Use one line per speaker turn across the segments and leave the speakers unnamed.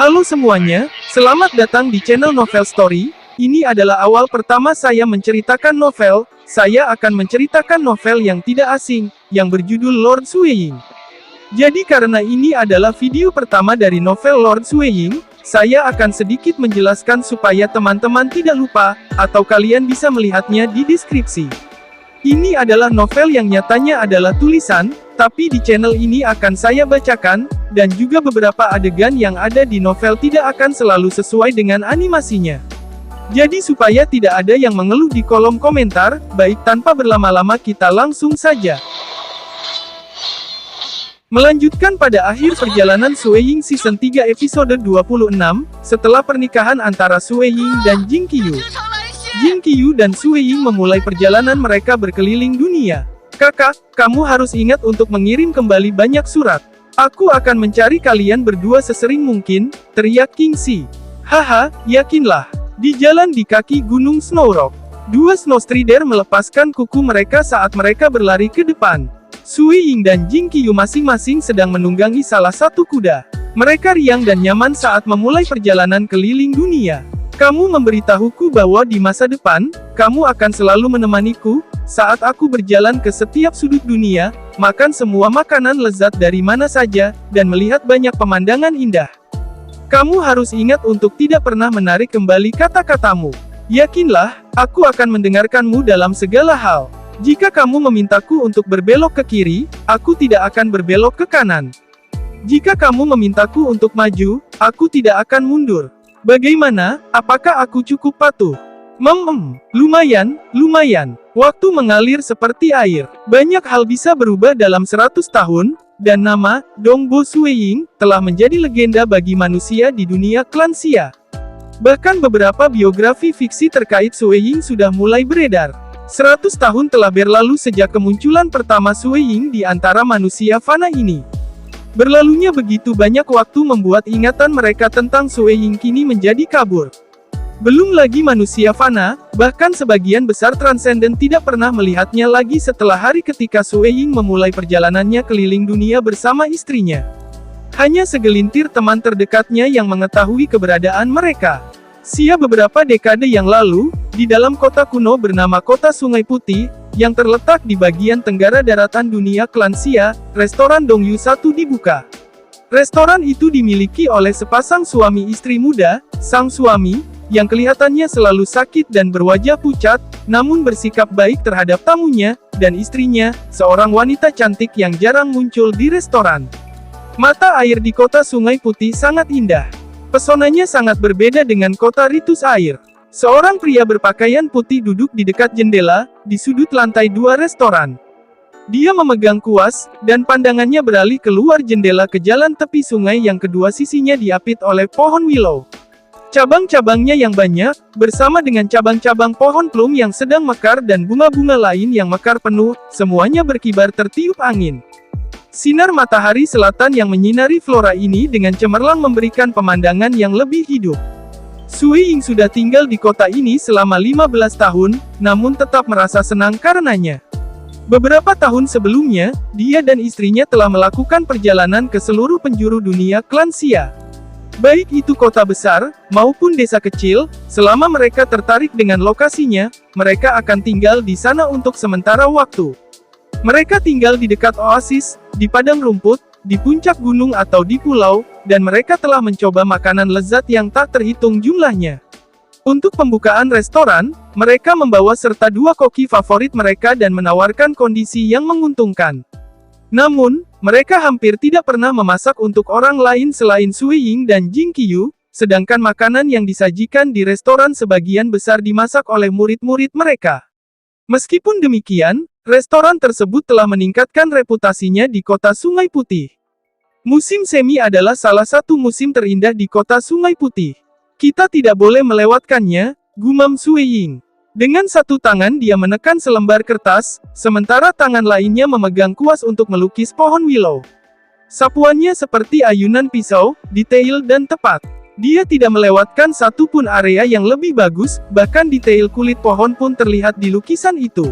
Halo semuanya, selamat datang di channel Novel Story. Ini adalah awal pertama saya menceritakan novel. Saya akan menceritakan novel yang tidak asing, yang berjudul Lord Suiying. Jadi karena ini adalah video pertama dari novel Lord Suiying, saya akan sedikit menjelaskan supaya teman-teman tidak lupa, atau kalian bisa melihatnya di deskripsi. Ini adalah novel yang nyatanya adalah tulisan, tapi di channel ini akan saya bacakan, dan juga beberapa adegan yang ada di novel tidak akan selalu sesuai dengan animasinya. Jadi supaya tidak ada yang mengeluh di kolom komentar, baik tanpa berlama-lama kita langsung saja. Melanjutkan pada akhir perjalanan Suiying Season 3 episode 26, setelah pernikahan antara Suiying dan Jing Qiyu. Jing Qiyu dan Suiying memulai perjalanan mereka berkeliling dunia. Kakak, kamu harus ingat untuk mengirim kembali banyak surat. Aku akan mencari kalian berdua sesering mungkin, teriak King Si. Haha, yakinlah. Di jalan di kaki Gunung Snow Rock, dua Snow Strider melepaskan kuku mereka saat mereka berlari ke depan. Suiying dan Jing Qiyu masing-masing sedang menunggangi salah satu kuda. Mereka riang dan nyaman saat memulai perjalanan keliling dunia. Kamu memberitahuku bahwa di masa depan, kamu akan selalu menemaniku, saat aku berjalan ke setiap sudut dunia, makan semua makanan lezat dari mana saja, dan melihat banyak pemandangan indah. Kamu harus ingat untuk tidak pernah menarik kembali kata-katamu. Yakinlah, aku akan mendengarkanmu dalam segala hal. Jika kamu memintaku untuk berbelok ke kiri, aku tidak akan berbelok ke kanan. Jika kamu memintaku untuk maju, aku tidak akan mundur. Bagaimana, apakah aku cukup patuh? Lumayan. Waktu mengalir seperti air. Banyak hal bisa berubah dalam 100 tahun, dan nama, Dongbo Suiying, telah menjadi legenda bagi manusia di dunia klan Xia. Bahkan beberapa biografi fiksi terkait Suiying sudah mulai beredar. 100 tahun telah berlalu sejak kemunculan pertama Suiying di antara manusia fana ini. Berlalunya begitu banyak waktu membuat ingatan mereka tentang Suiying kini menjadi kabur. Belum lagi manusia fana, bahkan sebagian besar transenden tidak pernah melihatnya lagi setelah hari ketika Suiying memulai perjalanannya keliling dunia bersama istrinya. Hanya segelintir teman terdekatnya yang mengetahui keberadaan mereka. Sia beberapa dekade yang lalu, di dalam kota kuno bernama Kota Sungai Putih, yang terletak di bagian tenggara daratan dunia klan Xia, restoran Dongyu 1 dibuka. Restoran itu dimiliki oleh sepasang suami istri muda. Sang suami, yang kelihatannya selalu sakit dan berwajah pucat, namun bersikap baik terhadap tamunya, dan istrinya, seorang wanita cantik yang jarang muncul di restoran. Mata air di Kota Sungai Putih sangat indah. Pesonanya sangat berbeda dengan kota Ritus Air. Seorang pria berpakaian putih duduk di dekat jendela, di sudut lantai 2 restoran. Dia memegang kuas, dan pandangannya beralih keluar jendela ke jalan tepi sungai yang kedua sisinya diapit oleh pohon willow. Cabang-cabangnya yang banyak, bersama dengan cabang-cabang pohon plum yang sedang mekar dan bunga-bunga lain yang mekar penuh, semuanya berkibar tertiup angin. Sinar matahari selatan yang menyinari flora ini dengan cemerlang memberikan pemandangan yang lebih hidup. Suiying sudah tinggal di kota ini selama 15 tahun, namun tetap merasa senang karenanya. Beberapa tahun sebelumnya, dia dan istrinya telah melakukan perjalanan ke seluruh penjuru dunia klan Xia. Baik itu kota besar, maupun desa kecil, selama mereka tertarik dengan lokasinya, mereka akan tinggal di sana untuk sementara waktu. Mereka tinggal di dekat oasis, di padang rumput, di puncak gunung atau di pulau, dan mereka telah mencoba makanan lezat yang tak terhitung jumlahnya. Untuk pembukaan restoran, mereka membawa serta 2 koki favorit mereka dan menawarkan kondisi yang menguntungkan. Namun, mereka hampir tidak pernah memasak untuk orang lain selain Suiying dan Jing Qiyu, sedangkan makanan yang disajikan di restoran sebagian besar dimasak oleh murid-murid mereka. Meskipun demikian, restoran tersebut telah meningkatkan reputasinya di Kota Sungai Putih. Musim semi adalah salah satu musim terindah di Kota Sungai Putih. Kita tidak boleh melewatkannya, gumam Suiying. Dengan satu tangan dia menekan selembar kertas, sementara tangan lainnya memegang kuas untuk melukis pohon willow. Sapuannya seperti ayunan pisau, detail dan tepat. Dia tidak melewatkan satu pun area yang lebih bagus, bahkan detail kulit pohon pun terlihat di lukisan itu.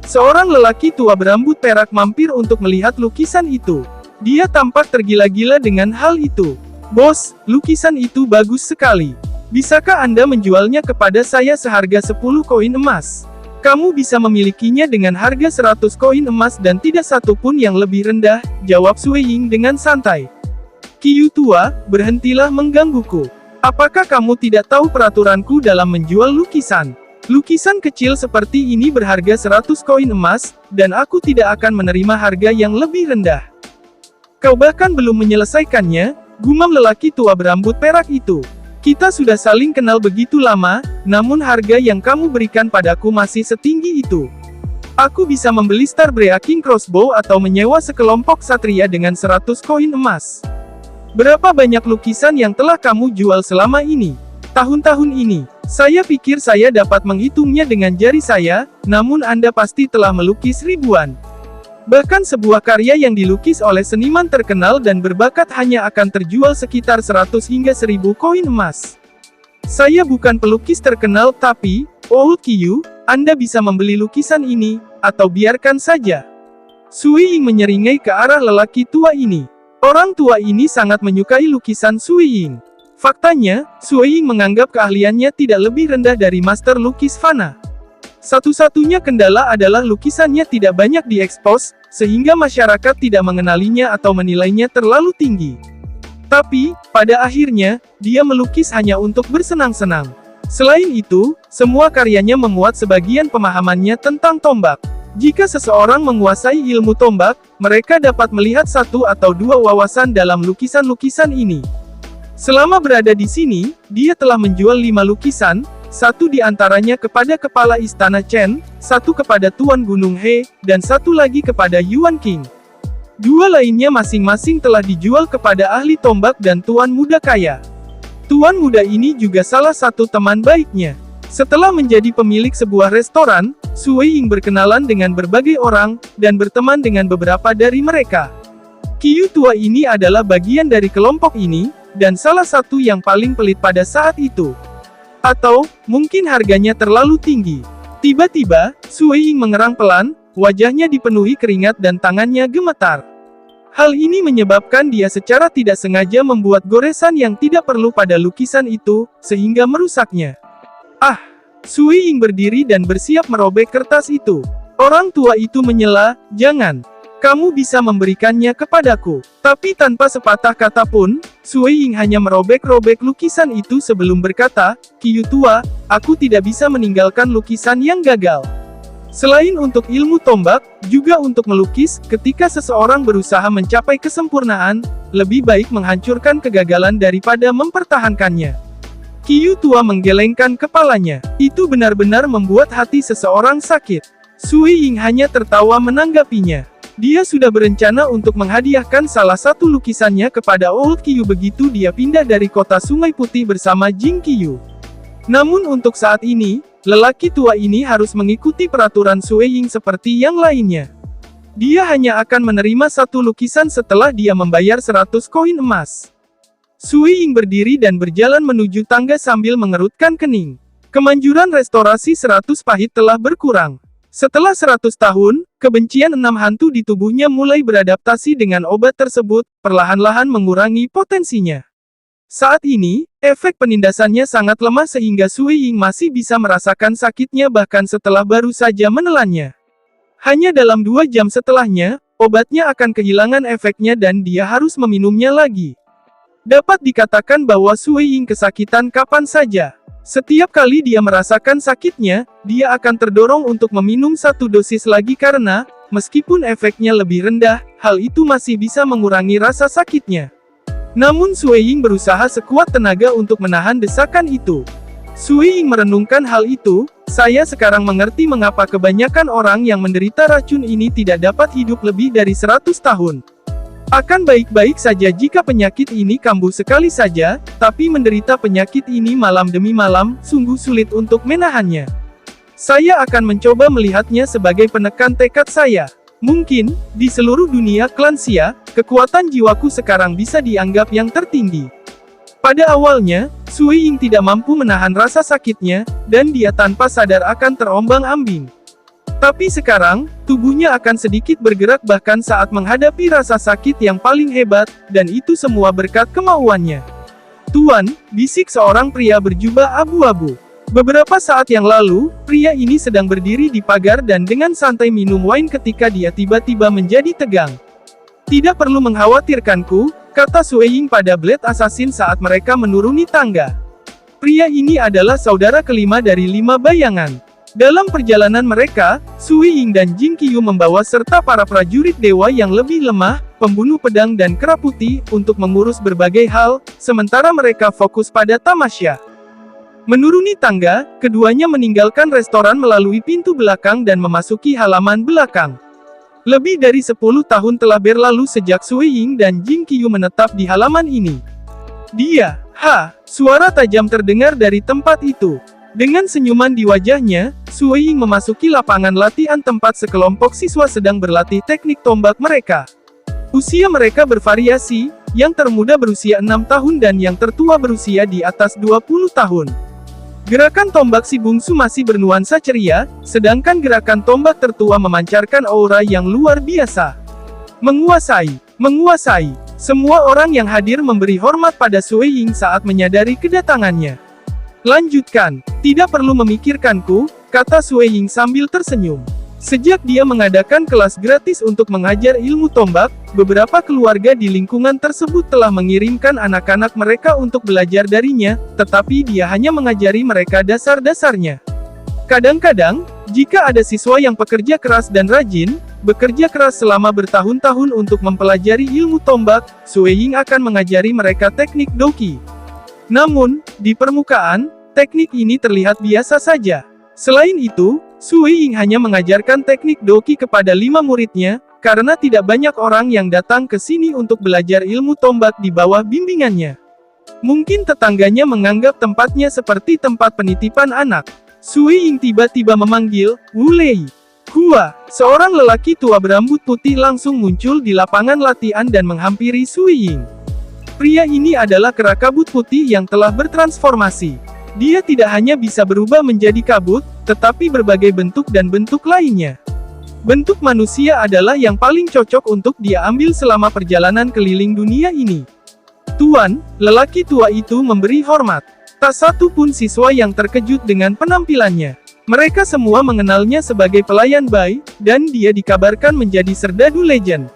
Seorang lelaki tua berambut perak mampir untuk melihat lukisan itu. Dia tampak tergila-gila dengan hal itu. Bos, lukisan itu bagus sekali. Bisakah Anda menjualnya kepada saya seharga 10 koin emas? Kamu bisa memilikinya dengan harga 100 koin emas dan tidak satu pun yang lebih rendah, jawab Sui Ying dengan santai. Qiyu tua, berhentilah menggangguku. Apakah kamu tidak tahu peraturanku dalam menjual lukisan? Lukisan kecil seperti ini berharga 100 koin emas, dan aku tidak akan menerima harga yang lebih rendah. Kau bahkan belum menyelesaikannya, gumam lelaki tua berambut perak itu. Kita sudah saling kenal begitu lama, namun harga yang kamu berikan padaku masih setinggi itu. Aku bisa membeli Star Breaking Crossbow atau menyewa sekelompok satria dengan 100 koin emas. Berapa banyak lukisan yang telah kamu jual selama ini? Tahun-tahun ini, saya pikir saya dapat menghitungnya dengan jari saya, namun Anda pasti telah melukis ribuan. Bahkan sebuah karya yang dilukis oleh seniman terkenal dan berbakat hanya akan terjual sekitar 100 hingga 1000 koin emas. Saya bukan pelukis terkenal tapi, Old Qiyu, Anda bisa membeli lukisan ini, atau biarkan saja. Sui Ying menyeringai ke arah lelaki tua ini. Orang tua ini sangat menyukai lukisan Sui Ying. Faktanya, Sui Ying menganggap keahliannya tidak lebih rendah dari master lukis fana. Satu-satunya kendala adalah lukisannya tidak banyak diekspos, sehingga masyarakat tidak mengenalinya atau menilainya terlalu tinggi. Tapi, pada akhirnya, dia melukis hanya untuk bersenang-senang. Selain itu, semua karyanya memuat sebagian pemahamannya tentang tombak. Jika seseorang menguasai ilmu tombak, mereka dapat melihat satu atau dua wawasan dalam lukisan-lukisan ini. Selama berada di sini, dia telah menjual 5 lukisan, satu di antaranya kepada Kepala Istana Chen, satu kepada Tuan Gunung He, dan satu lagi kepada Yuan King. 2 lainnya masing-masing telah dijual kepada ahli tombak dan Tuan Muda Kaya. Tuan Muda ini juga salah satu teman baiknya. Setelah menjadi pemilik sebuah restoran, Sui Ying berkenalan dengan berbagai orang, dan berteman dengan beberapa dari mereka. Qiyu tua ini adalah bagian dari kelompok ini, dan salah satu yang paling pelit pada saat itu. Atau, mungkin harganya terlalu tinggi. Tiba-tiba, Sui Ying mengerang pelan, wajahnya dipenuhi keringat dan tangannya gemetar. Hal ini menyebabkan dia secara tidak sengaja membuat goresan yang tidak perlu pada lukisan itu, sehingga merusaknya. Ah! Sui Ying berdiri dan bersiap merobek kertas itu. Orang tua itu menyela, jangan. Kamu bisa memberikannya kepadaku. Tapi tanpa sepatah kata pun, Sui Ying hanya merobek-robek lukisan itu sebelum berkata, Qiyu tua, aku tidak bisa meninggalkan lukisan yang gagal. Selain untuk ilmu tombak, juga untuk melukis, ketika seseorang berusaha mencapai kesempurnaan, lebih baik menghancurkan kegagalan daripada mempertahankannya. Qiyu tua menggelengkan kepalanya. Itu benar-benar membuat hati seseorang sakit. Sui Ying hanya tertawa menanggapinya. Dia sudah berencana untuk menghadiahkan salah satu lukisannya kepada Old Qiyu begitu dia pindah dari kota Sungai Putih bersama Jing Qiyu. Namun untuk saat ini, lelaki tua ini harus mengikuti peraturan Sui Ying seperti yang lainnya. Dia hanya akan menerima satu lukisan setelah dia membayar 100 koin emas. Sui Ying berdiri dan berjalan menuju tangga sambil mengerutkan kening. Kemanjuran restorasi 100 pahit telah berkurang. Setelah 100 tahun, kebencian 6 hantu di tubuhnya mulai beradaptasi dengan obat tersebut, perlahan-lahan mengurangi potensinya. Saat ini, efek penindasannya sangat lemah sehingga Sui Ying masih bisa merasakan sakitnya bahkan setelah baru saja menelannya. Hanya dalam 2 jam setelahnya, obatnya akan kehilangan efeknya dan dia harus meminumnya lagi. Dapat dikatakan bahwa Sui Ying kesakitan kapan saja. Setiap kali dia merasakan sakitnya, dia akan terdorong untuk meminum 1 dosis lagi karena, meskipun efeknya lebih rendah, hal itu masih bisa mengurangi rasa sakitnya. Namun Sui Ying berusaha sekuat tenaga untuk menahan desakan itu. Sui Ying merenungkan hal itu, saya sekarang mengerti mengapa kebanyakan orang yang menderita racun ini tidak dapat hidup lebih dari 100 tahun. Akan baik-baik saja jika penyakit ini kambuh sekali saja, tapi menderita penyakit ini malam demi malam, sungguh sulit untuk menahannya. Saya akan mencoba melihatnya sebagai penekan tekad saya. Mungkin, di seluruh dunia klan Xia, kekuatan jiwaku sekarang bisa dianggap yang tertinggi. Pada awalnya, Sui Ying tidak mampu menahan rasa sakitnya, dan dia tanpa sadar akan terombang-ambing. Tapi sekarang, tubuhnya akan sedikit bergerak bahkan saat menghadapi rasa sakit yang paling hebat, dan itu semua berkat kemauannya. Tuan, bisik seorang pria berjubah abu-abu. Beberapa saat yang lalu, pria ini sedang berdiri di pagar dan dengan santai minum wine ketika dia tiba-tiba menjadi tegang. Tidak perlu mengkhawatirkanku, kata Sue Ying pada Blade Assassin saat mereka menuruni tangga. Pria ini adalah saudara kelima dari 5 bayangan. Dalam perjalanan mereka, Sue Ying dan Jing Qiyu membawa serta para prajurit dewa yang lebih lemah, pembunuh pedang dan kera putih, untuk mengurus berbagai hal, sementara mereka fokus pada tamasya. Menuruni tangga, keduanya meninggalkan restoran melalui pintu belakang dan memasuki halaman belakang. Lebih dari 10 tahun telah berlalu sejak Sue Ying dan Jing Qiyu menetap di halaman ini. Suara tajam terdengar dari tempat itu. Dengan senyuman di wajahnya, Sue Ying memasuki lapangan latihan tempat sekelompok siswa sedang berlatih teknik tombak mereka. Usia mereka bervariasi, yang termuda berusia 6 tahun dan yang tertua berusia di atas 20 tahun. Gerakan tombak si bungsu masih bernuansa ceria, sedangkan gerakan tombak tertua memancarkan aura yang luar biasa. Menguasai. Semua orang yang hadir memberi hormat pada Sue Ying saat menyadari kedatangannya. Lanjutkan, tidak perlu memikirkanku, kata Sue Ying sambil tersenyum. Sejak dia mengadakan kelas gratis untuk mengajar ilmu tombak, beberapa keluarga di lingkungan tersebut telah mengirimkan anak-anak mereka untuk belajar darinya, tetapi dia hanya mengajari mereka dasar-dasarnya. Kadang-kadang, jika ada siswa yang pekerja keras dan rajin, bekerja keras selama bertahun-tahun untuk mempelajari ilmu tombak, Sue Ying akan mengajari mereka teknik doki. Namun, di permukaan, teknik ini terlihat biasa saja. Selain itu, Sue Ying hanya mengajarkan teknik doki kepada 5 muridnya, karena tidak banyak orang yang datang ke sini untuk belajar ilmu tombak di bawah bimbingannya. Mungkin tetangganya menganggap tempatnya seperti tempat penitipan anak. Sue Ying tiba-tiba memanggil, Wu Lei. Hua, seorang lelaki tua berambut putih langsung muncul di lapangan latihan dan menghampiri Sue Ying. Pria ini adalah kera kabut putih yang telah bertransformasi. Dia tidak hanya bisa berubah menjadi kabut, tetapi berbagai bentuk dan bentuk lainnya. Bentuk manusia adalah yang paling cocok untuk dia ambil selama perjalanan keliling dunia ini. Tuan, lelaki tua itu memberi hormat. Tak satu pun siswa yang terkejut dengan penampilannya. Mereka semua mengenalnya sebagai pelayan Bai, dan dia dikabarkan menjadi serdadu legend.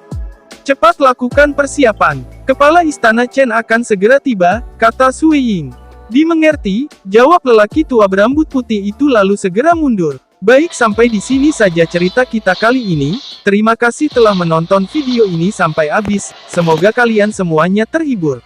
Cepat lakukan persiapan. Kepala istana Chen akan segera tiba, kata Sue Ying. Dimengerti, jawab lelaki tua berambut putih itu lalu segera mundur. Baik, sampai di sini saja cerita kita kali ini. Terima kasih telah menonton video ini sampai habis. Semoga kalian semuanya terhibur.